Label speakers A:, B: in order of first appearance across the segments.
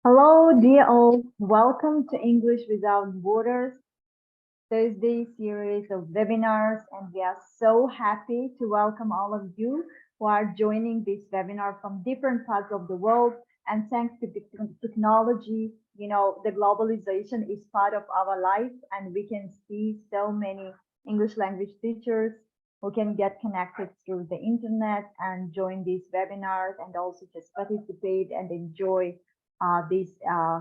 A: Hello, dear all. Welcome to English Without Borders Thursday series of webinars. And we are so happy to welcome all of you who are joining this webinar from different parts of the world. And thanks to technology, the globalization is part of our life, and we can see so many English language teachers who can get connected through the internet and join these webinars and also just participate and enjoy this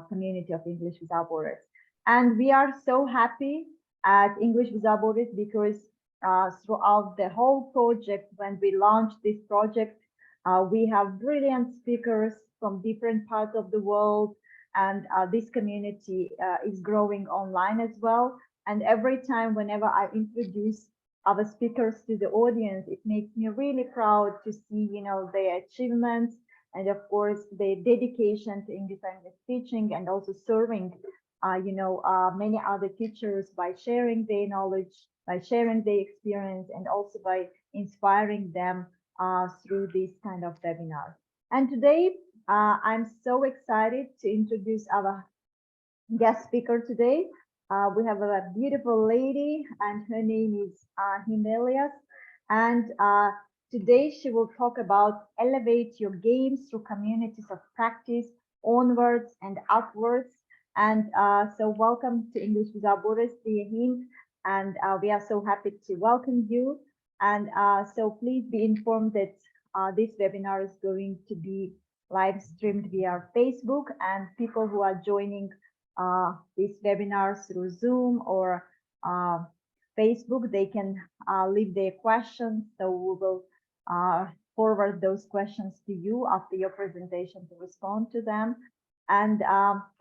A: community of English Without Borders. And we are so happy at English Without Borders because throughout the whole project, when we launched this project, we have brilliant speakers from different parts of the world, and this community is growing online as well. And every time, whenever I introduce our speakers to the audience, it makes me really proud to see, their achievements and of course their dedication to English language teaching and also serving, many other teachers by sharing their knowledge, by sharing their experience, and also by inspiring them through this kind of webinar. And today, I'm so excited to introduce our guest speaker today. We have a beautiful lady, and her name is Hind Elyas. And today she will talk about elevate your games through communities of practice, onwards and upwards. And so welcome to English Without Borders, dear Hind. And we are so happy to welcome you. And so please be informed that this webinar is going to be live streamed via Facebook, and people who are joining this webinar through Zoom or Facebook, they can leave their questions. So we will forward those questions to you after your presentation to respond to them. And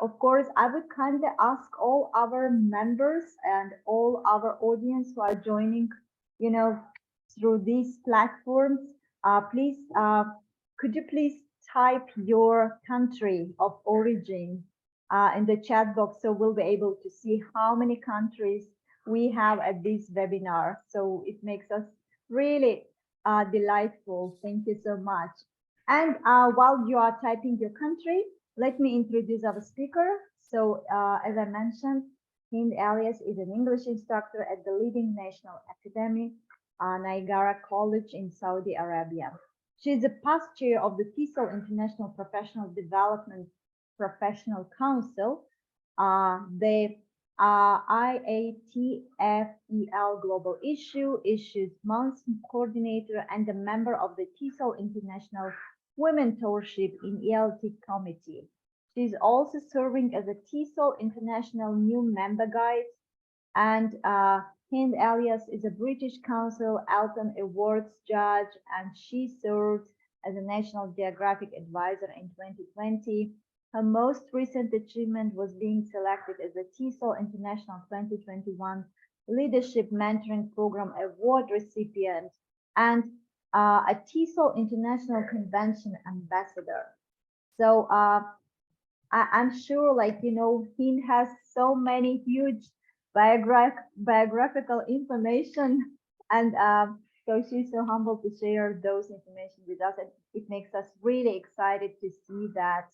A: of course, I would kindly ask all our members and all our audience who are joining, through these platforms, please, could you please type your country of origin in the chat box, so we'll be able to see how many countries we have at this webinar. So it makes us really delightful. Thank you so much. And while you are typing your country, let me introduce our speaker. So as I mentioned, Hind Elyas is an English instructor at the leading national academy, Niagara College in Saudi Arabia. She is a past chair of the TESOL International Professional Development Professional Council, the IATFEL Global Issues Month Coordinator, and a member of the TESOL International Women Mentorship in ELT Committee. She is also serving as a TESOL International New Member Guide, and Hind Elyas is a British Council Elton Awards judge, and she served as a National Geographic Advisor in 2020. Her most recent achievement was being selected as a TESOL International 2021 Leadership Mentoring Program Award recipient and a TESOL International Convention Ambassador. So I'm sure, Hind has so many huge biographical information, and so she's so humble to share those information with us, and it makes us really excited to see that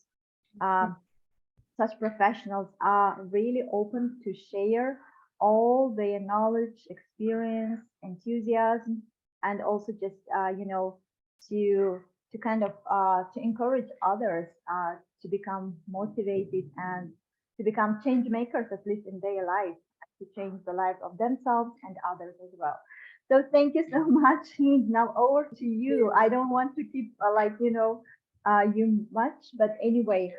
A: such professionals are really open to share all their knowledge, experience, enthusiasm, and also just to kind of to encourage others to become motivated and to become change makers, at least in their life, to change the life of themselves and others as well. So thank you so much, Hind. Now over to you. I don't want to keep you much, but anyway,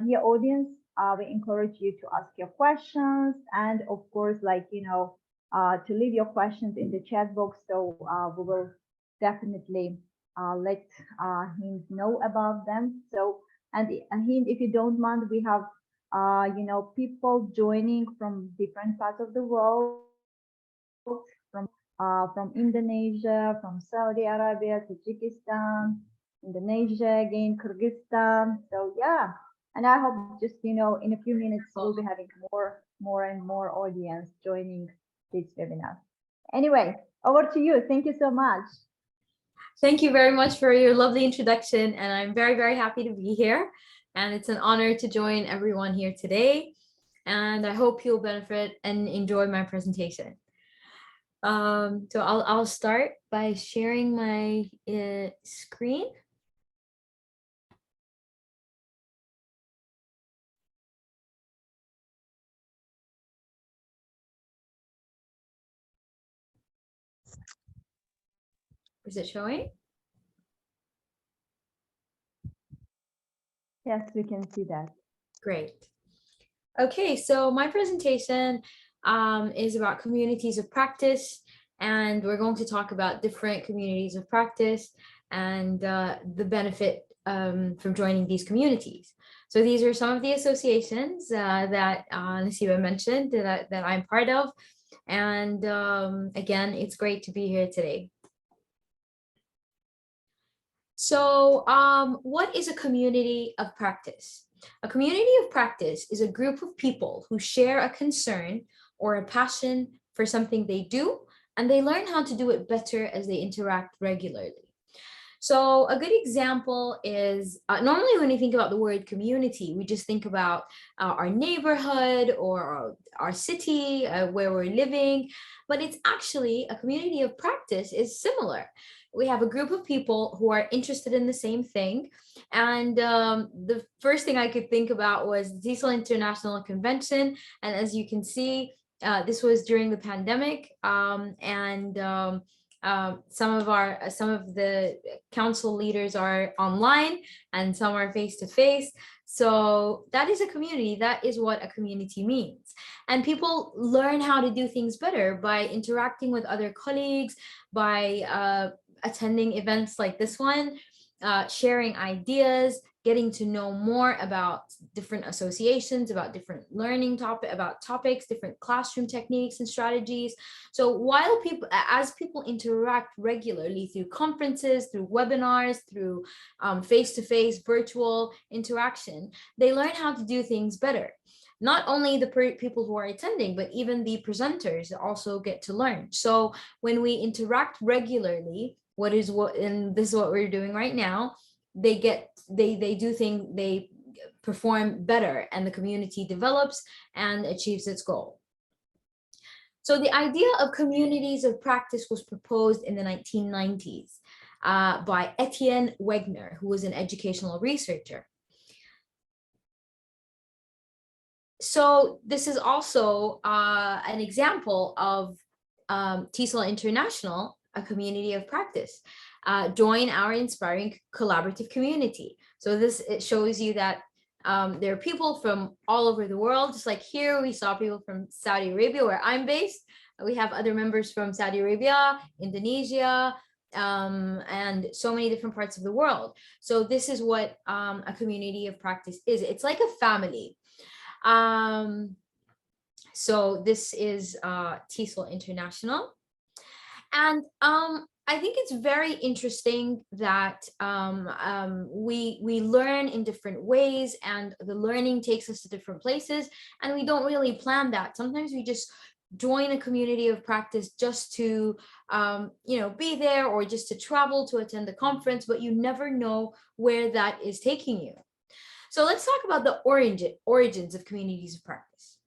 A: dear audience, we encourage you to ask your questions, and of course, to leave your questions in the chat box. So we will definitely let Hind know about them. So, and Hind, if you don't mind, we have people joining from different parts of the world, from Indonesia, from Saudi Arabia, Tajikistan, Indonesia, again, Kyrgyzstan. So yeah, and I hope just, in a few minutes, we'll be having more and more audience joining this webinar. Anyway, over to you. Thank you so much.
B: Thank you very much for your lovely introduction, and I'm very, very happy to be here. and it's an honor to join everyone here today. And I hope you'll benefit and enjoy my presentation. So I'll start by sharing my screen. Is it showing?
A: Yes, we can see that.
B: Great. Okay, so my presentation is about communities of practice, and we're going to talk about different communities of practice and the benefit from joining these communities. So these are some of the associations that Nasiba mentioned that I'm part of. And again, it's great to be here today. So what is a community of practice? A community of practice is a group of people who share a concern or a passion for something they do, and they learn how to do it better as they interact regularly. So a good example is normally when you think about the word community, we just think about our neighborhood or our city where we're living, but it's actually a community of practice is similar. We have a group of people who are interested in the same thing. And the first thing I could think about was the TESOL International Convention. And as you can see, this was during the pandemic. Some of the council leaders are online and some are face to face. So that is a community. That is what a community means. And people learn how to do things better by interacting with other colleagues, by attending events like this one, sharing ideas, getting to know more about different associations, about different learning topics, different classroom techniques and strategies. So as people interact regularly through conferences, through webinars, through face-to-face virtual interaction, they learn how to do things better. Not only the people who are attending, but even the presenters also get to learn. So when we interact regularly, and this is what we're doing right now, they perform better, and the community develops and achieves its goal. So the idea of communities of practice was proposed in the 1990s by Etienne Wegner, who was an educational researcher. So this is also an example of TESOL International, a community of practice. Join our inspiring collaborative community. So it shows you that there are people from all over the world. Just like here, we saw people from Saudi Arabia, where I'm based. We have other members from Saudi Arabia, Indonesia, and so many different parts of the world. So this is what a community of practice is. It's like a family. So this is TESOL International. And I think it's very interesting that we learn in different ways, and the learning takes us to different places, and we don't really plan that. Sometimes we just join a community of practice just to be there, or just to travel to attend the conference, but you never know where that is taking you. So let's talk about the origins of communities of practice.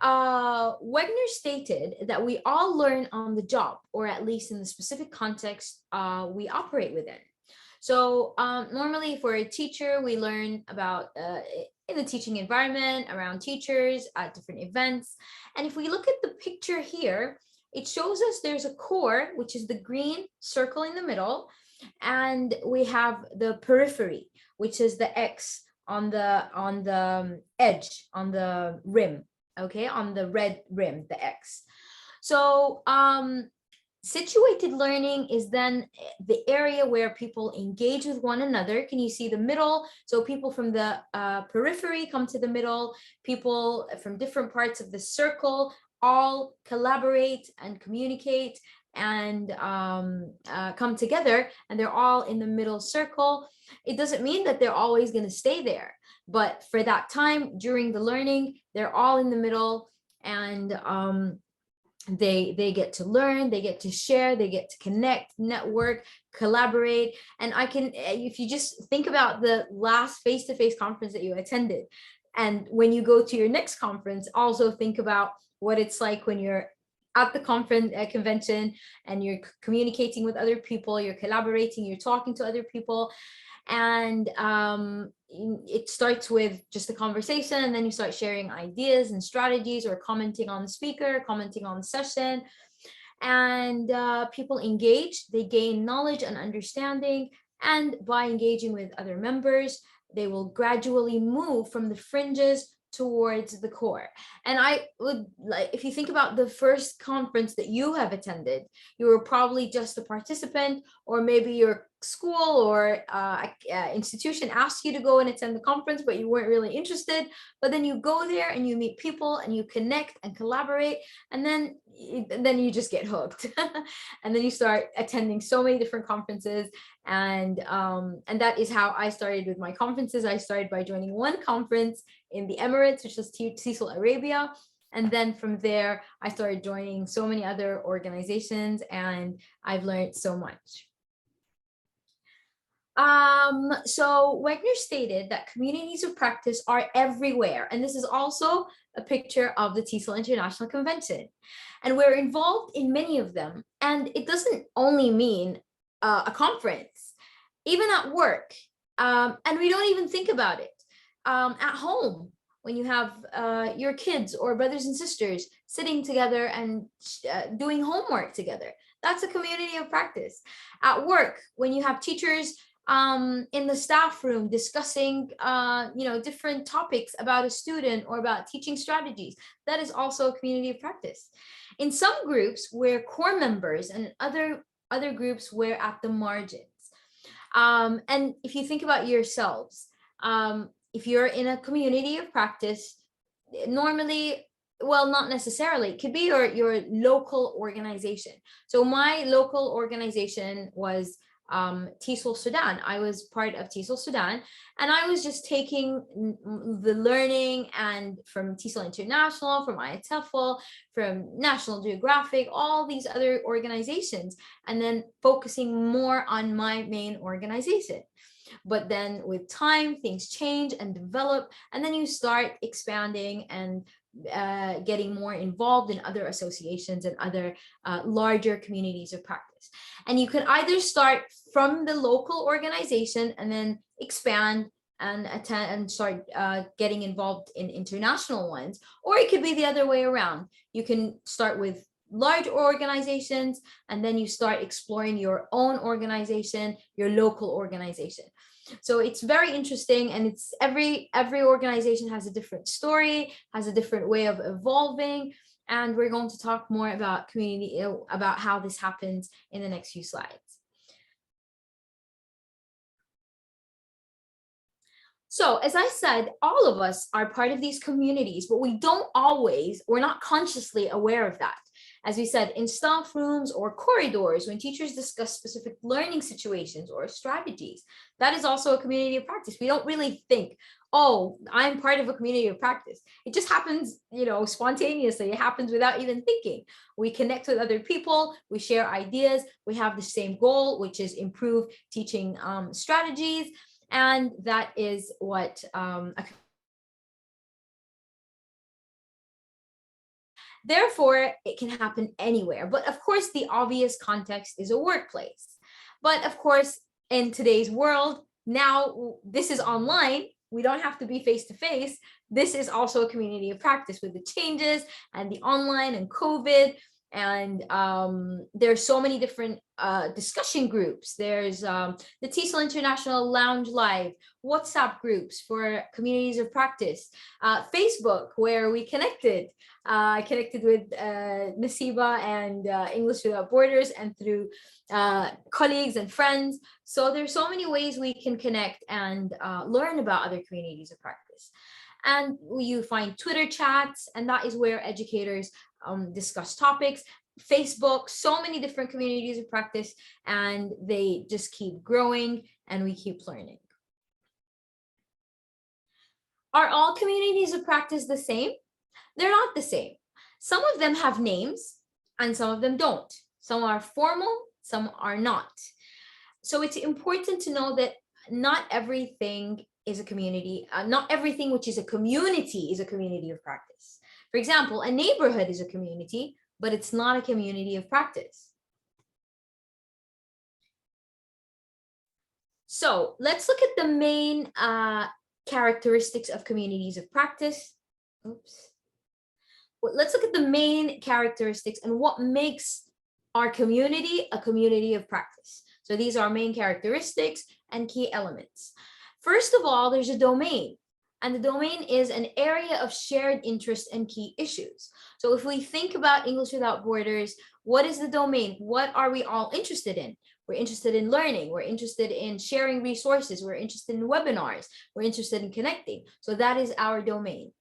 B: Wegner stated that we all learn on the job, or at least in the specific context we operate within. So normally for a teacher, we learn about in the teaching environment, around teachers, at different events. And if we look at the picture here, it shows us there's a core, which is the green circle in the middle, and we have the periphery, which is the X on the edge, on the rim, okay, on the red rim, the X. So situated learning is then the area where people engage with one another. Can you see the middle? So people from the periphery come to the middle, people from different parts of the circle all collaborate and communicate and come together, and they're all in the middle circle. It doesn't mean that they're always going to stay there, but for that time during the learning, they're all in the middle, and they get to learn, they get to share, they get to connect, network, collaborate. And I can, if you just think about the last face-to-face conference that you attended, and when you go to your next conference, also think about what it's like when you're at the conference convention, and you're communicating with other people, you're collaborating, you're talking to other people. And it starts with just a conversation, and then you start sharing ideas and strategies, or commenting on the speaker, commenting on the session. And people engage, they gain knowledge and understanding. And by engaging with other members, they will gradually move from the fringes towards the core. And I would like, if you think about the first conference that you have attended, you were probably just a participant, or maybe your school or institution asked you to go and attend the conference, but you weren't really interested. But then you go there and you meet people and you connect and collaborate, and then you just get hooked. And then you start attending so many different conferences. And that is how I started with my conferences. I started by joining one conference in the Emirates, which was TESOL Arabia. And then from there, I started joining so many other organizations, and I've learned so much. So Wegner stated that communities of practice are everywhere. And this is also a picture of the TESOL International Convention. And we're involved in many of them. And it doesn't only mean a conference, even at work. And we don't even think about it. At home, when you have your kids or brothers and sisters sitting together and doing homework together, that's a community of practice. At work, when you have teachers in the staff room discussing different topics about a student or about teaching strategies, that is also a community of practice. In some groups, we're core members, and other groups, we're at the margins. And if you think about yourselves, if you're in a community of practice, normally, well, not necessarily, it could be your local organization. So my local organization was TESOL Sudan. I was part of TESOL Sudan, and I was just taking the learning and from TESOL International, from IATEFL, from National Geographic, all these other organizations, and then focusing more on my main organization. But then with time, things change and develop, and then you start expanding and getting more involved in other associations and other larger communities of practice. And you can either start from the local organization and then expand and attend and start getting involved in international ones, or it could be the other way around. You can start with large organizations, and then you start exploring your own organization, your local organization. So it's very interesting, and it's every organization has a different story, has a different way of evolving, and we're going to talk more about community, about how this happens in the next few slides. So as I said, all of us are part of these communities, but we're not consciously aware of that. As we said, in staff rooms or corridors, when teachers discuss specific learning situations or strategies, that is also a community of practice. We don't really think, oh, I'm part of a community of practice. It just happens, spontaneously. It happens without even thinking. We connect with other people, we share ideas, we have the same goal, which is improve teaching strategies. And that is what therefore, it can happen anywhere. But of course, the obvious context is a workplace. But of course, in today's world, now this is online. We don't have to be face to face. This is also a community of practice with the changes and the online and COVID. And there's so many different discussion groups. There's the TESOL International Lounge Live, WhatsApp groups for communities of practice, Facebook, where we connected. I connected with Nasiba and English Without Borders, and through colleagues and friends. So there's so many ways we can connect and learn about other communities of practice. And you find Twitter chats, and that is where educators discuss topics. Facebook, so many different communities of practice, and they just keep growing and we keep learning. Are all communities of practice the same? They're not the same. Some of them have names, and some of them don't. Some are formal, some are not. So it's important to know that not everything is a community. Not everything which is a community is a community of practice. For example, a neighborhood is a community, but it's not a community of practice. So let's look at the main characteristics of communities of practice. Oops. Well, let's look at the main characteristics and what makes our community a community of practice. So these are main characteristics and key elements. First of all, there's a domain. And the domain is an area of shared interest and key issues. So if we think about English Without Borders, what is the domain? What are we all interested in? We're interested in learning. We're interested in sharing resources. We're interested in webinars. We're interested in connecting. So that is our domain.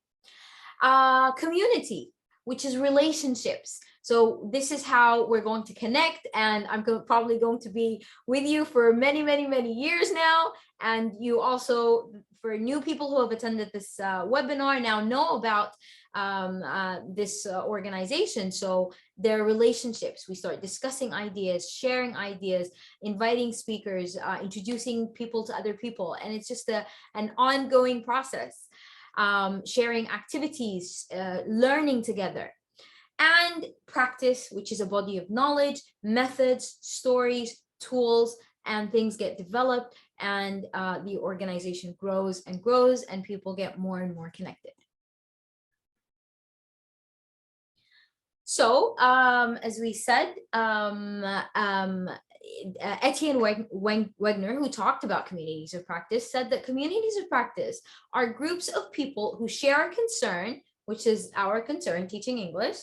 B: Community, which is relationships. So this is how we're going to connect, and I'm probably going to be with you for many, many, many years now. And you also, for new people who have attended this webinar, now know about this organization. So their relationships, we start discussing ideas, sharing ideas, inviting speakers, introducing people to other people, and it's just an ongoing process. Sharing activities, learning together. And practice, which is a body of knowledge, methods, stories, tools, and things get developed, and the organization grows and grows, and people get more and more connected. So, as we said, Etienne Wegner, who talked about communities of practice, said that communities of practice are groups of people who share a concern, which is our concern, teaching English,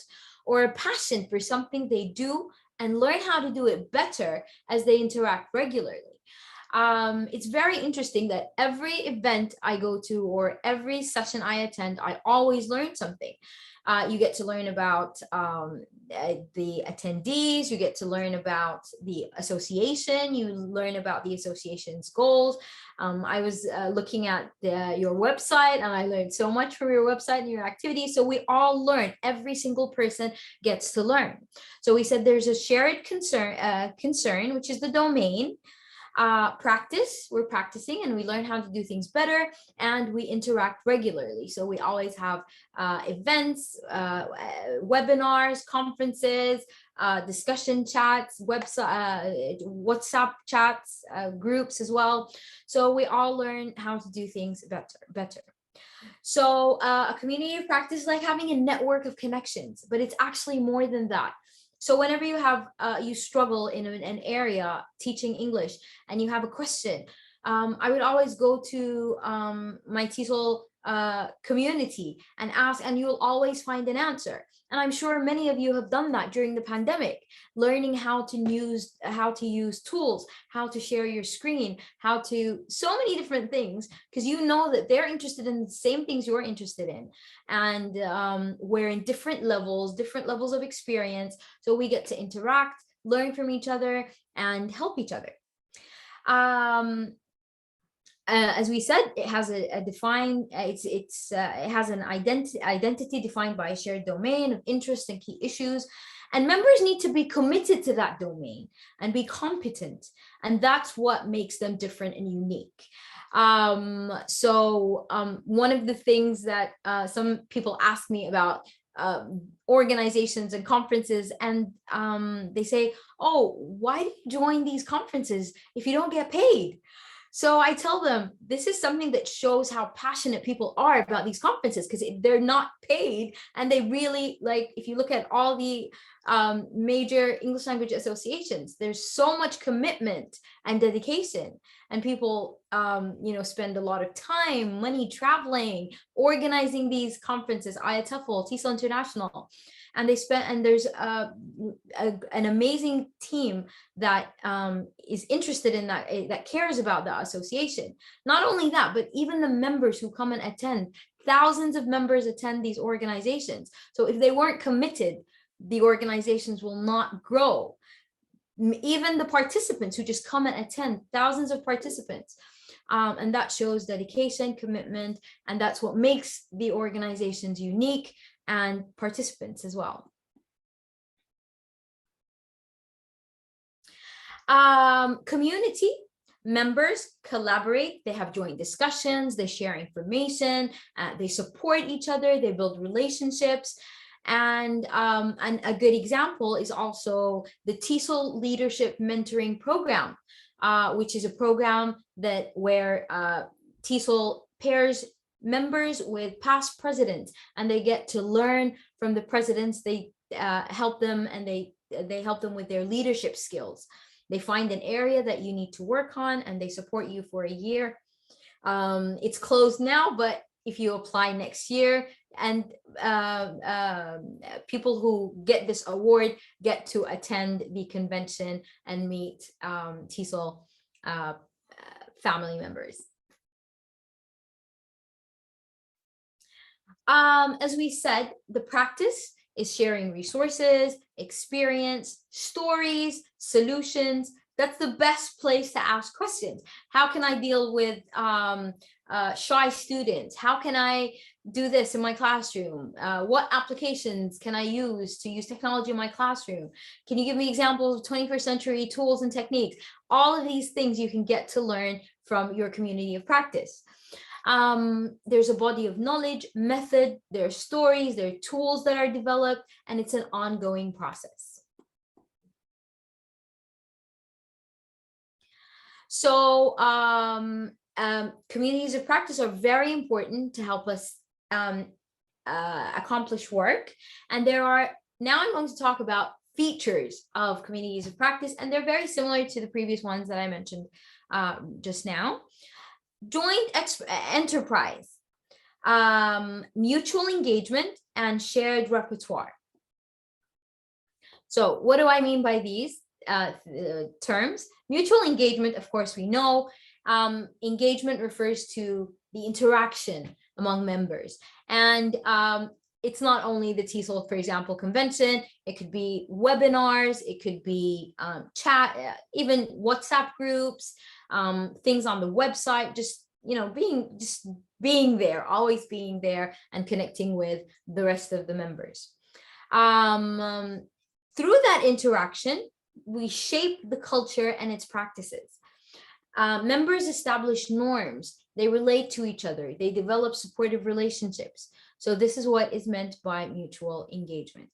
B: or a passion for something they do and learn how to do it better as they interact regularly. It's very interesting that every event I go to or every session I attend, I always learn something. You get to learn about the attendees, you get to learn about the association, you learn about the association's goals. I was looking at your website, and I learned so much from your website and your activities. So we all learn, every single person gets to learn. So we said there's a shared concern, which is the domain. Practice, we're practicing and we learn how to do things better, and we interact regularly. So we always have events, webinars, conferences, discussion chats, website, WhatsApp chats, groups as well. So we all learn how to do things better. So a community of practice is like having a network of connections, but it's actually more than that. So whenever you have you struggle in an area teaching English and you have a question, I would always go to my TESOL community and ask, and you'll always find an answer. And I'm sure many of you have done that during the pandemic, learning how to use tools, how to share your screen, how to so many different things, because you know that they're interested in the same things you're interested in. And we're in different levels of experience. So we get to interact, learn from each other, and help each other. As we said, it has a defined, it has an identity defined by a shared domain of interest and key issues, and members need to be committed to that domain and be competent, and that's what makes them different and unique. So one of the things that some people ask me about organizations and conferences, and they say, oh, why do you join these conferences if you don't get paid? So I tell them, this is something that shows how passionate people are about these conferences, because they're not paid, and they really, like, if you look at all the major English language associations, there's so much commitment and dedication, and people spend a lot of time, money, traveling, organizing these conferences, IATEFL, TESOL International, and there's an amazing team that is interested in that cares about the association. Not only that, but even the members who come and attend, thousands of members attend these organizations. So if they weren't committed, the organizations will not grow. Even the participants who just come and attend, thousands of participants. And that shows dedication, commitment, and that's what makes the organizations unique, and participants as well. Community members collaborate, they have joint discussions, they share information, they support each other, they build relationships. And a good example is also the TESOL Leadership Mentoring Program, which is a program that where TESOL pairs members with past presidents, and they get to learn from the presidents. They help them, and they help them with their leadership skills. They find an area that you need to work on, and they support you for a year. It's closed now, but if you apply next year, and people who get this award get to attend the convention and meet TESOL family members. As we said, the practice is sharing resources, experience, stories, solutions. That's the best place to ask questions. How can I deal with shy students? How can I do this in my classroom? What applications can I use to use technology in my classroom? Can you give me examples of 21st century tools and techniques? All of these things you can get to learn from your community of practice. There's a body of knowledge, method, there are stories, there are tools that are developed, and it's an ongoing process. So communities of practice are very important to help us accomplish work. And now I'm going to talk about features of communities of practice, and they're very similar to the previous ones that I mentioned just now. Joint enterprise, mutual engagement, and shared repertoire. So what do I mean by these terms? Mutual engagement, of course, we know. Engagement refers to the interaction among members. And it's not only the TESOL, for example, convention. It could be webinars, it could be chat, even WhatsApp groups, things on the website, just being there, always being there and connecting with the rest of the members. Through that interaction, we shape the culture and its practices. Members establish norms, they relate to each other, they develop supportive relationships. So this is what is meant by mutual engagement.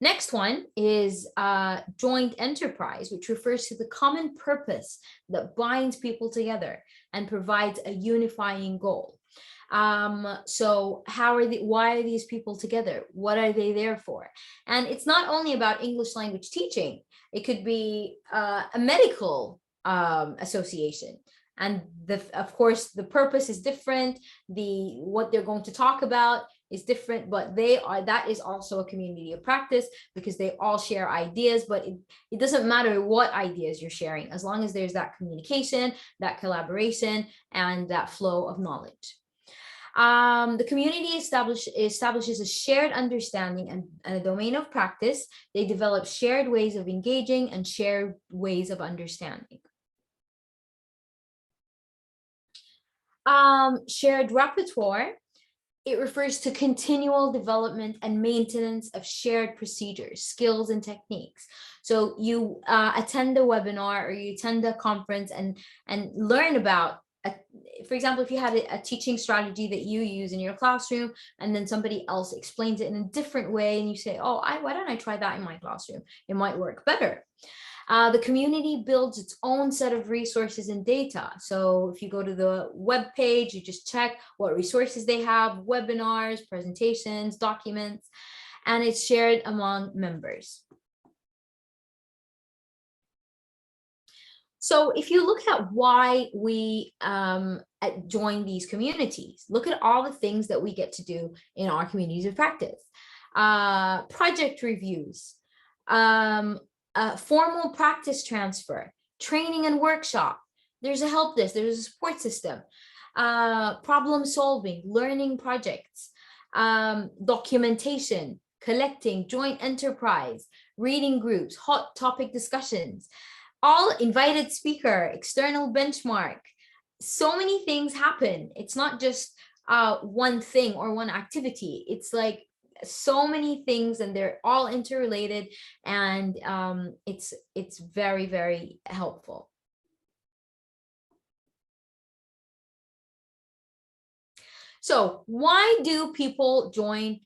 B: Next one is joint enterprise, which refers to the common purpose that binds people together and provides a unifying goal. So why are these people together? What are they there for? And it's not only about English language teaching. It could be a medical association. And of course, the purpose is different. What they're going to talk about is different, but that is also a community of practice because they all share ideas, but it doesn't matter what ideas you're sharing, as long as there's that communication, that collaboration, and that flow of knowledge. The community establishes a shared understanding and a domain of practice. They develop shared ways of engaging and shared ways of understanding. Shared repertoire, it refers to continual development and maintenance of shared procedures, skills, and techniques. So you attend a webinar or you attend a conference and learn about, for example, if you had a teaching strategy that you use in your classroom and then somebody else explains it in a different way and you say, oh, why don't I try that in my classroom? It might work better. The community builds its own set of resources and data. So if you go to the web page, you just check what resources they have, webinars, presentations, documents, and it's shared among members. So if you look at why we join these communities, look at all the things that we get to do in our communities of practice. Project reviews, formal practice transfer, training and workshop. There's a help desk, there's a support system, problem solving, learning projects, documentation, collecting, joint enterprise, reading groups, hot topic discussions, all invited speaker, external benchmark. So many things happen. It's not just one thing or one activity. It's like so many things, and they're all interrelated, and it's very, very helpful. So why do people join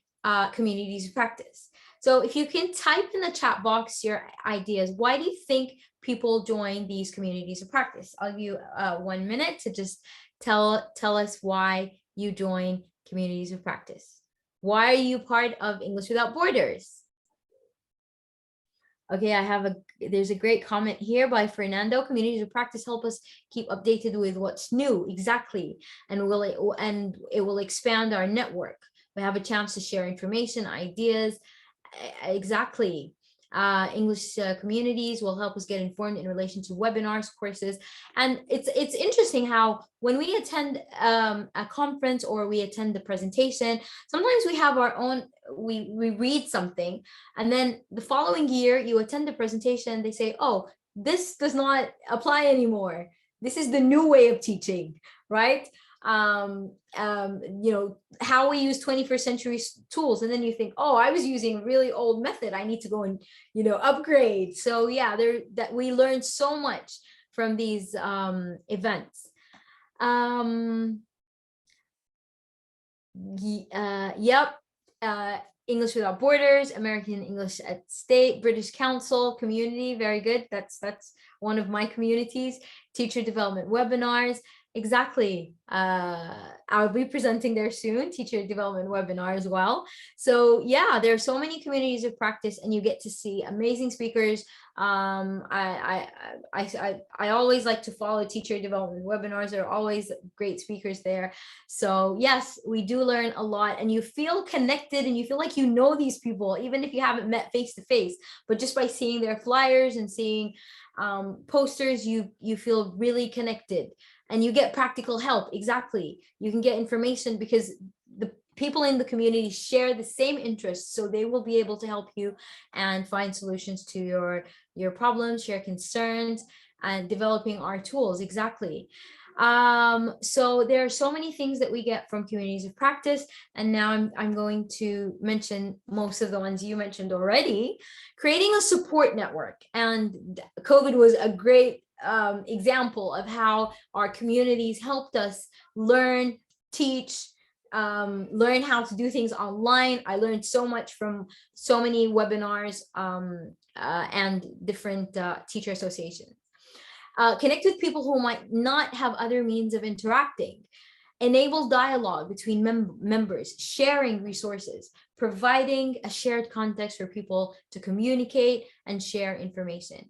B: communities of practice? So if you can type in the chat box your ideas, why do you think people join these communities of practice? I'll give you 1 minute to just tell us why you join communities of practice. Why are you part of English Without Borders? Okay, there's a great comment here by Fernando. Communities of practice help us keep updated with what's new, exactly, and it will expand our network. We have a chance to share information, ideas, exactly. English communities will help us get informed in relation to webinars, courses, and it's interesting how when we attend a conference or we attend the presentation, sometimes we have our own, we read something, and then the following year you attend the presentation, they say, oh, this does not apply anymore. This is the new way of teaching, right? You know, how we use 21st century tools, and then you think, oh, I was using a really old method, I need to go and, you know, upgrade. So yeah, that we learned so much from these events. Yep. English Without Borders, American English at State, British Council community, very good. That's one of my communities. Teacher development webinars, exactly. I'll be presenting there soon, teacher development webinar as well. So yeah, there are so many communities of practice, and you get to see amazing speakers. I always like to follow teacher development webinars. There are always great speakers there. So yes, we do learn a lot, and you feel connected, and you feel like you know these people, even if you haven't met face to face, but just by seeing their flyers and seeing posters, you feel really connected, and you get practical help. Exactly. You can get information because the people in the community share the same interests, so they will be able to help you and find solutions to your problems, share concerns, and developing our tools. Exactly. So there are so many things that we get from communities of practice, and now I'm going to mention most of the ones you mentioned already. Creating a support network, and COVID was a great example of how our communities helped us learn, teach, learn how to do things online. I learned so much from so many webinars and different teacher associations. Connect with people who might not have other means of interacting. Enable dialogue between members, sharing resources, providing a shared context for people to communicate and share information.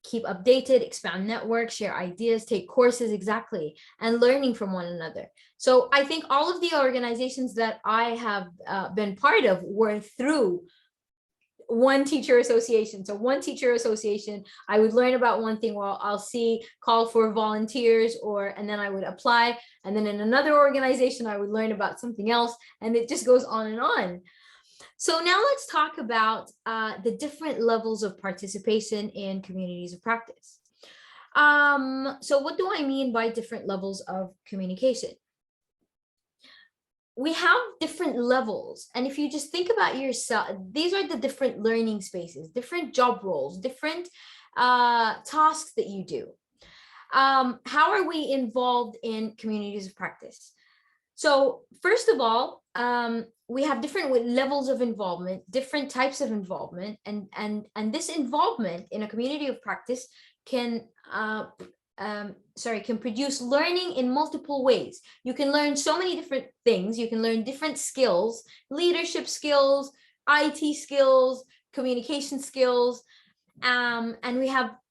B: Keep updated, expand networks, share ideas, take courses, exactly, and learning from one another. So I think all of the organizations that I have been part of were through one teacher association. So one teacher association, I would learn about one thing, while I'll see call for volunteers, and then I would apply. And then in another organization, I would learn about something else, and it just goes on and on. So now let's talk about the different levels of participation in communities of practice. So what do I mean by different levels of communication? We have different levels, and if you just think about yourself, these are the different learning spaces, different job roles, different tasks that you do. How are we involved in communities of practice? So first of all, we have different levels of involvement, different types of involvement, and this involvement in a community of practice can can produce learning in multiple ways. You can learn so many different things. You can learn different skills, leadership skills, IT skills, communication skills, and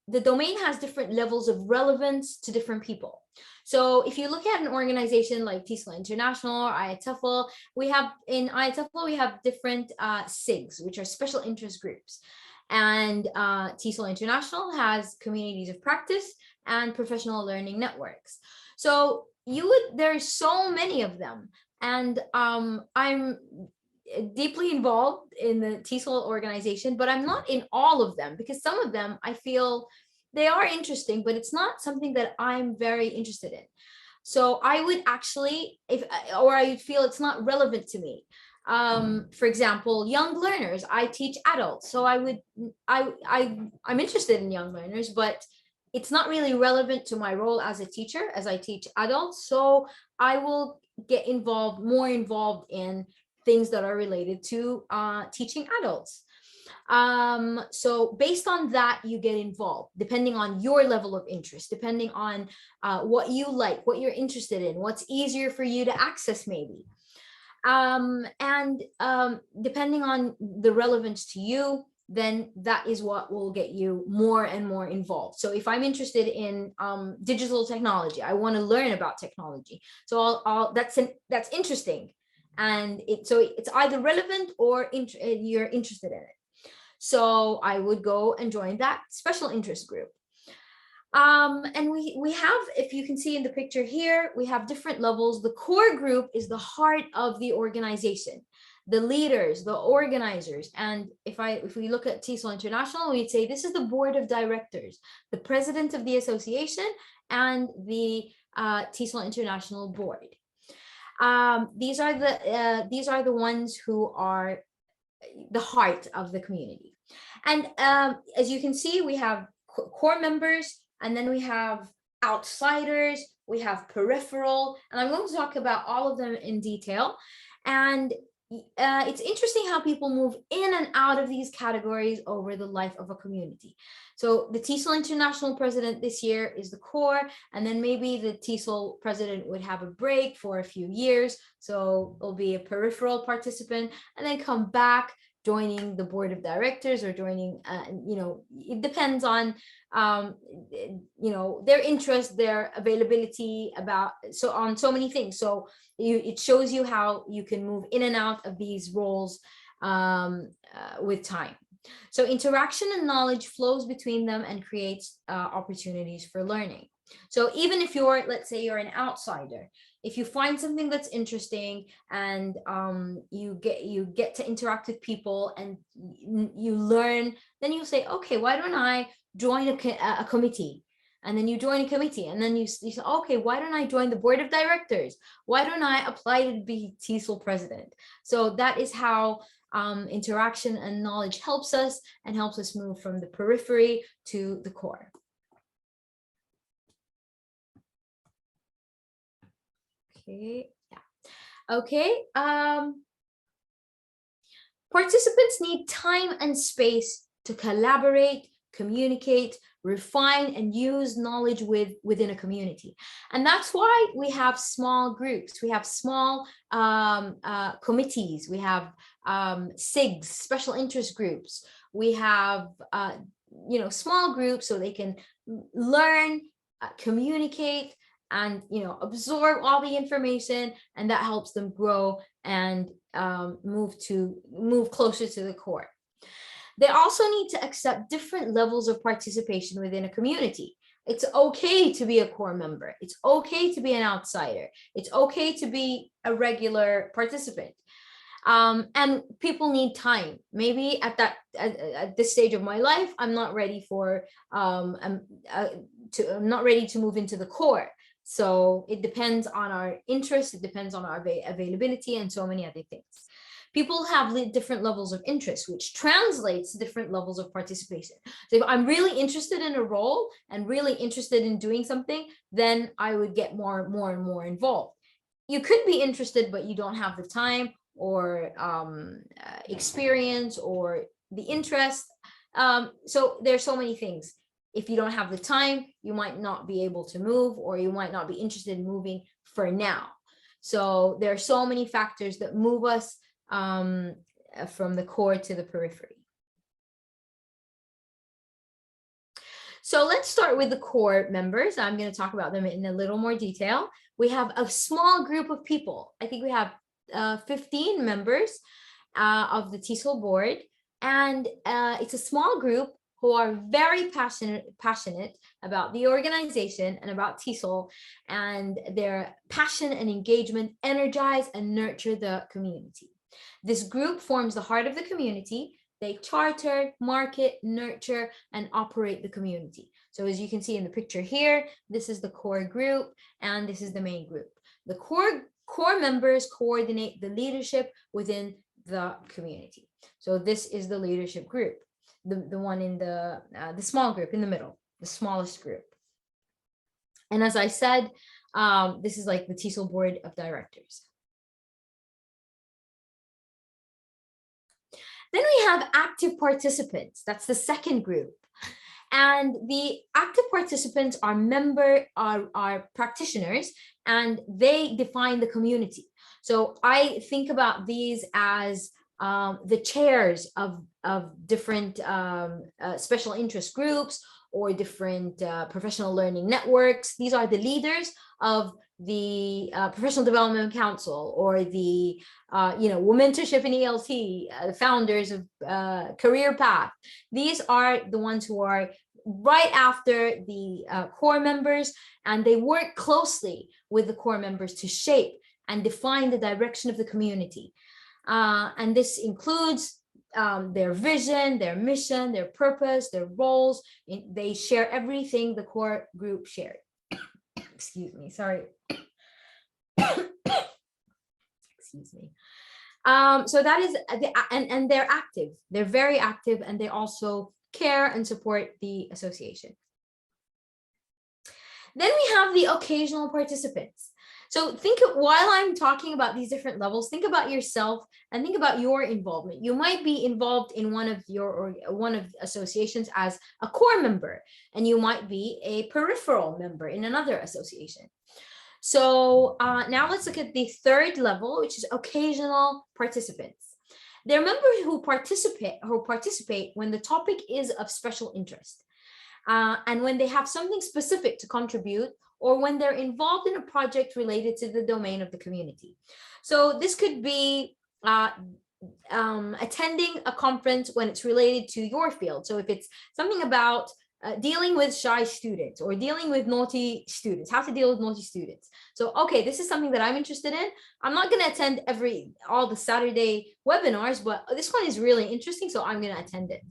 B: the domain has different levels of relevance to different people. So if you look at an organization like TESOL International or IATEFL, in IATEFL, we have different SIGs, which are special interest groups. And TESOL International has communities of practice and professional learning networks. So there's so many of them. And I'm deeply involved in the TESOL organization, but I'm not in all of them, because some of them I feel they are interesting, but it's not something that I'm very interested in. So I would actually, if or I feel it's not relevant to me. For example, young learners, I teach adults, so I'm interested in young learners, but it's not really relevant to my role as a teacher, as I teach adults. So I will get more involved in things that are related to teaching adults. So based on that, you get involved depending on your level of interest, depending on what you like, what you're interested in, what's easier for you to access maybe. And depending on the relevance to you, then that is what will get you more and more involved. So if I'm interested in digital technology, I want to learn about technology. So that's interesting, and it's either relevant or you're interested in it. So I would go and join that special interest group. And we have, if you can see in the picture here, we have different levels. The core group is the heart of the organization, the leaders, the organizers. And if we look at TESOL International, we'd say this is the board of directors, the president of the association, and the TESOL International board. These are the ones who are the heart of the community. And as you can see, we have core members, and then we have outsiders, we have peripheral, and I'm going to talk about all of them in detail. And it's interesting how people move in and out of these categories over the life of a community. So the TESOL International president this year is the core, and then maybe the TESOL president would have a break for a few years. So it'll be a peripheral participant and then come back joining the board of directors or joining, it depends on, their interest, their availability on so many things. So it shows you how you can move in and out of these roles with time. So interaction and knowledge flows between them and creates opportunities for learning. So even if let's say you're an outsider, if you find something that's interesting and you get to interact with people and you learn, then you say, okay, why don't I join a committee? And then you join a committee, and then you say, okay, why don't I join the board of directors? Why don't I apply to be TESOL president? So that is how interaction and knowledge helps us move from the periphery to the core. Okay, yeah. Okay. Participants need time and space to collaborate, communicate, refine, and use knowledge within a community. And that's why we have small groups. We have small committees. We have SIGs, special interest groups. We have small groups so they can learn, communicate, and absorb all the information, and that helps them grow and move closer to the core. They also need to accept different levels of participation within a community. It's okay to be a core member. It's okay to be an outsider. It's okay to be a regular participant. And people need time. Maybe at this stage of my life, I'm not ready I'm not ready to move into the core. So it depends on our interest, it depends on our availability, and so many other things. People have different levels of interest, which translates to different levels of participation. So if I'm really interested in a role and really interested in doing something, then I would get more and more involved. You could be interested, but you don't have the time or experience or the interest. So there's so many things. If you don't have the time, you might not be able to move, or you might not be interested in moving for now. So there are so many factors that move us from the core to the periphery. So let's start with the core members. I'm going to talk about them in a little more detail. We have a small group of people. I think we have 15 members of the TESOL board, and it's a small group who are very passionate about the organization and about TESOL, and their passion and engagement energize and nurture the community. This group forms the heart of the community. they charter, market, nurture, and operate the community. So as you can see in the picture here, this is the core group and this is the main group. The core members coordinate the leadership within the community. So this is the leadership group, the one in the small group in the middle, the smallest group. And as I said, this is like the TESOL board of directors. Then we have active participants. That's the second group. And the active participants are practitioners, and they define the community. So I think about these as the chairs of different special interest groups or different professional learning networks. These are the leaders of the Professional Development Council, or the Womentorship in ELT, founders of Career Path. These are the ones who are right after the core members, and they work closely with the core members to shape and define the direction of the community. And this includes their vision, their mission, their purpose, their roles. They share everything the core group shared. Excuse me, sorry. Excuse me. So that is, and they're active. They're very active, and they also care and support the association. Then we have the occasional participants. So while I'm talking about these different levels, think about yourself and think about your involvement. You might be involved in one of associations as a core member, and you might be a peripheral member in another association. So now let's look at the third level, which is occasional participants. They're members who participate when the topic is of special interest, and when they have something specific to contribute, or when they're involved in a project related to the domain of the community. So this could be attending a conference when it's related to your field. So if it's something about dealing with shy students, or dealing with naughty students, how to deal with naughty students. So, okay, this is something that I'm interested in. I'm not going to attend all the Saturday webinars, but this one is really interesting, so I'm going to attend it.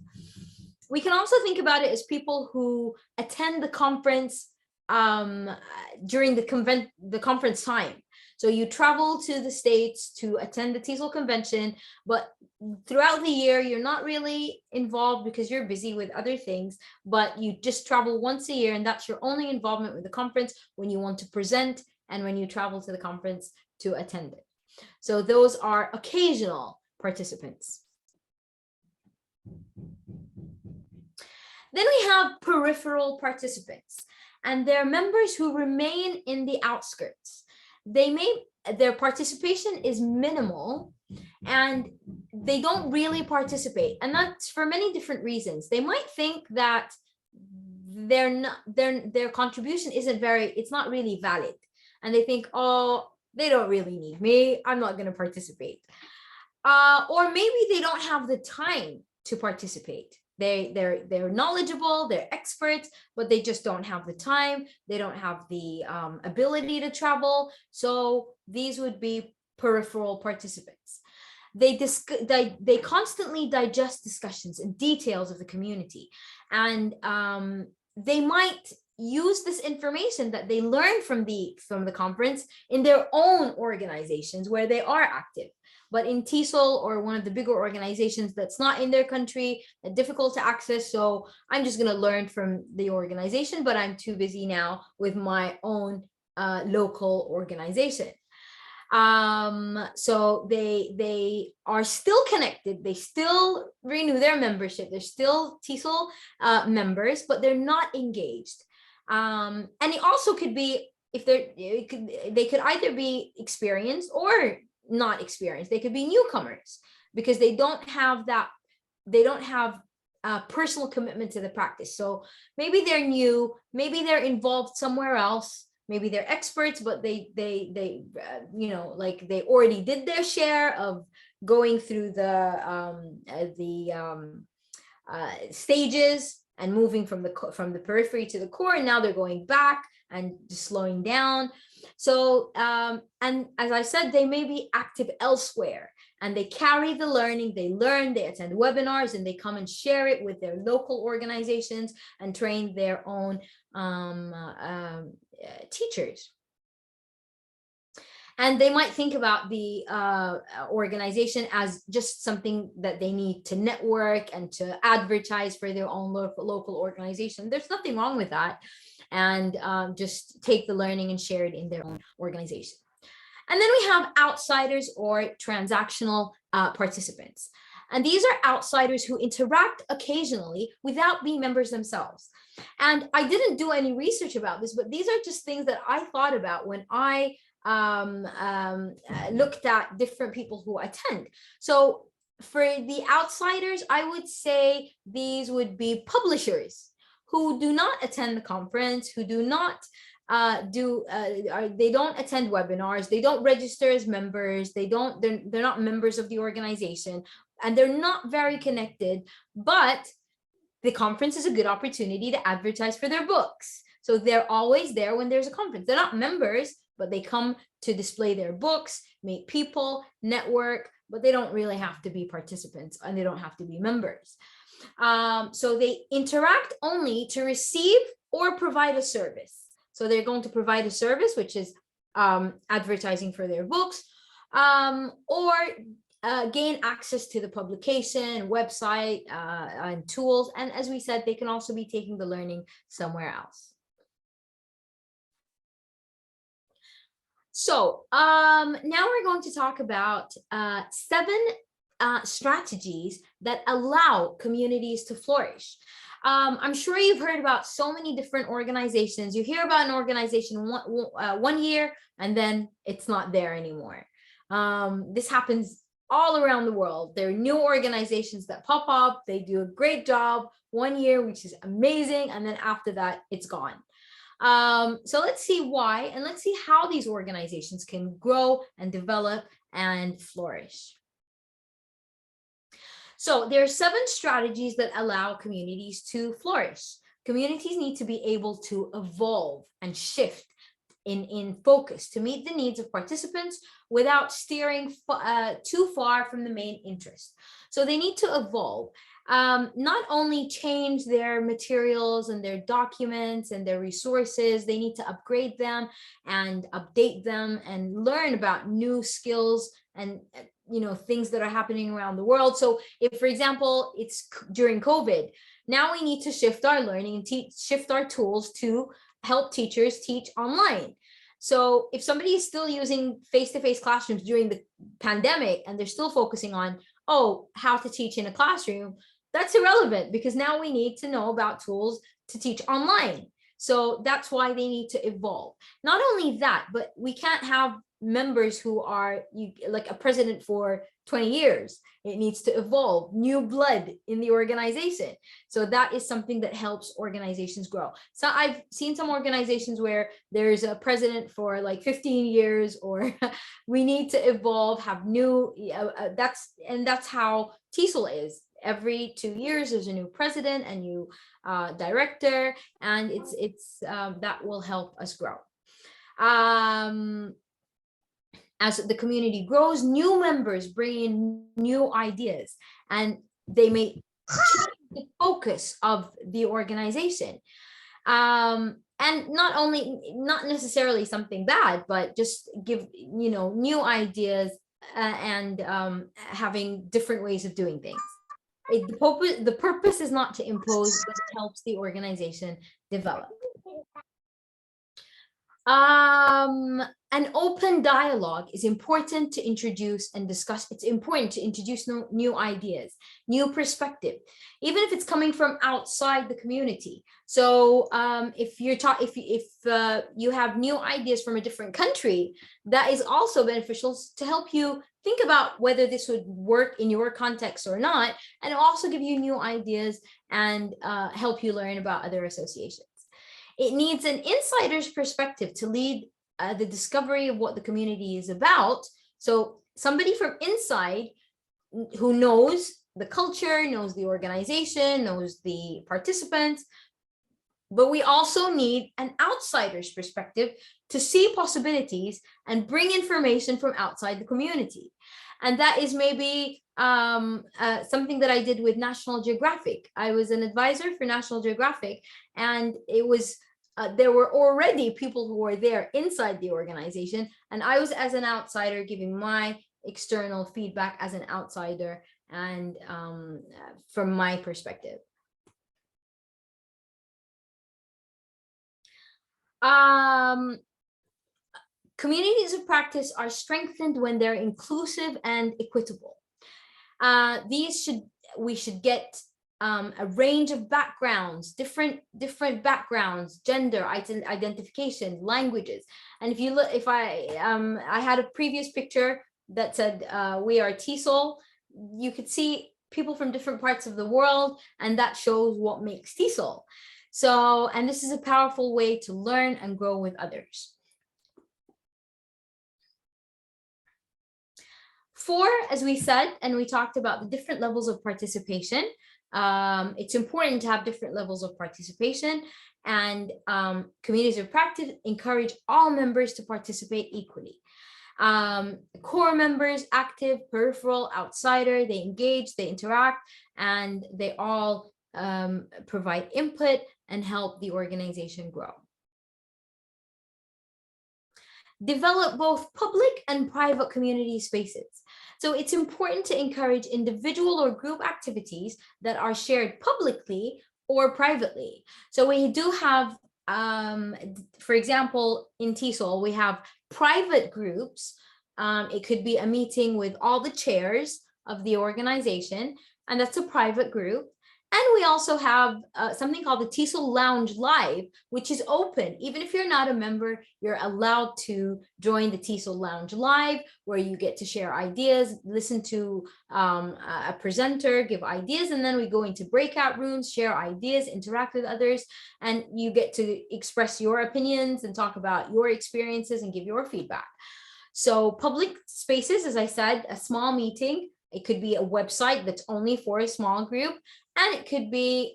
B: We can also think about it as people who attend the conference during the conference time. So you travel to the States to attend the TESOL convention, but throughout the year, you're not really involved because you're busy with other things, but you just travel once a year, and that's your only involvement with the conference when you want to present and when you travel to the conference to attend it. So those are occasional participants. Then we have peripheral participants, and they're members who remain in the outskirts. Their participation is minimal, and they don't really participate, and that's for many different reasons. They might think that their contribution it's not really valid, and they think, oh, they don't really need me, I'm not going to participate. Or maybe they don't have the time to participate. They're knowledgeable, they're experts, but they just don't have the time. They don't have the ability to travel. So these would be peripheral participants. They constantly digest discussions and details of the community, and they might use this information that they learned from the conference in their own organizations where they are active. But in TESOL, or one of the bigger organizations that's not in their country, difficult to access, so I'm just going to learn from the organization, but I'm too busy now with my own local organization. So they are still connected, they still renew their membership, they're still TESOL members, but they're not engaged. And it also could be, they could either be experienced or not experienced. They could be newcomers because they don't have personal commitment to the practice. So maybe they're new, maybe they're involved somewhere else, maybe they're experts, but they already did their share of going through the stages and moving from the periphery to the core, and now they're going back and just slowing down. So, and as I said, they may be active elsewhere and they carry the learning, they learn, they attend webinars, and they come and share it with their local organizations and train their own teachers. And they might think about the organization as just something that they need to network and to advertise for their own local organization. There's nothing wrong with that. And just take the learning and share it in their own organization. And then we have outsiders or transactional participants. And these are outsiders who interact occasionally without being members themselves. And I didn't do any research about this, but these are just things that I thought about when I looked at different people who attend. So for the outsiders, I would say these would be publishers who do not attend the conference, who do not they don't attend webinars, they don't register as members, they're not members of the organization, and they're not very connected, but the conference is a good opportunity to advertise for their books. So they're always there when there's a conference. They're not members, but they come to display their books, meet people, network, but they don't really have to be participants and they don't have to be members. So they interact only to receive or provide a service. So they're going to provide a service, which is advertising for their books, or gain access to the publication, website, and tools. And as we said, they can also be taking the learning somewhere else. So now we're going to talk about 7 strategies that allow communities to flourish. I'm sure you've heard about so many different organizations. You hear about an organization one year and then it's not there anymore. This happens all around the world. There are new organizations that pop up. They do a great job one year, which is amazing. And then after that, it's gone. So let's see why, and let's see how these organizations can grow and develop and flourish. So there are 7 strategies that allow communities to flourish. Communities need to be able to evolve and shift in focus to meet the needs of participants without steering too far from the main interest. So they need to evolve, not only change their materials and their documents and their resources, they need to upgrade them and update them and learn about new skills and things that are happening around the world. So if, for example, it's during COVID, now we need to shift our learning and shift our tools to help teachers teach online. So if somebody is still using face-to-face classrooms during the pandemic and they're still focusing on, how to teach in a classroom, that's irrelevant because now we need to know about tools to teach online. So that's why they need to evolve. Not only that, but we can't have members who are like a president for 20 years. It needs to evolve, new blood in the organization. So that is something that helps organizations grow. So I've seen some organizations where there's a president for like 15 years, or we need to evolve, have new, that's how TESOL is. Every 2 years, there's a new president, a new director, and it's that will help us grow. As the community grows, new members bring in new ideas, and they may change the focus of the organization. And not necessarily something bad, but just give new ideas and having different ways of doing things. The purpose is not to impose, but it helps the organization develop. An open dialogue is important to introduce and discuss. It's important to introduce new ideas, new perspective, even if it's coming from outside the community. So if you have new ideas from a different country, that is also beneficial to help you think about whether this would work in your context or not, and also give you new ideas and help you learn about other associations. It needs an insider's perspective to lead the discovery of what the community is about. So somebody from inside who knows the culture, knows the organization, knows the participants, but we also need an outsider's perspective to see possibilities and bring information from outside the community. And that is maybe something that I did with National Geographic. I was an advisor for National Geographic, and it was there were already people who were there inside the organization, and I was, as an outsider, giving my external feedback as an outsider and from my perspective. Communities of practice are strengthened when they're inclusive and equitable. We should get a range of backgrounds, different backgrounds, gender identification, languages. And if you look, if I had a previous picture that said we are TESOL, you could see people from different parts of the world, and that shows what makes TESOL. So, and this is a powerful way to learn and grow with others. 4, as we said, and we talked about the different levels of participation. It's important to have different levels of participation, and communities of practice encourage all members to participate equally. Core members, active, peripheral, outsider, they engage, they interact, and they all provide input and help the organization grow. Develop both public and private community spaces. So it's important to encourage individual or group activities that are shared publicly or privately. So we do have, for example, in TESOL, we have private groups. It could be a meeting with all the chairs of the organization, and that's a private group. And we also have something called the TESOL Lounge Live, which is open. Even if you're not a member, you're allowed to join the TESOL Lounge Live, where you get to share ideas, listen to a presenter, give ideas, and then we go into breakout rooms, share ideas, interact with others, and you get to express your opinions and talk about your experiences and give your feedback. So public spaces, as I said, a small meeting, it could be a website that's only for a small group, and it could be,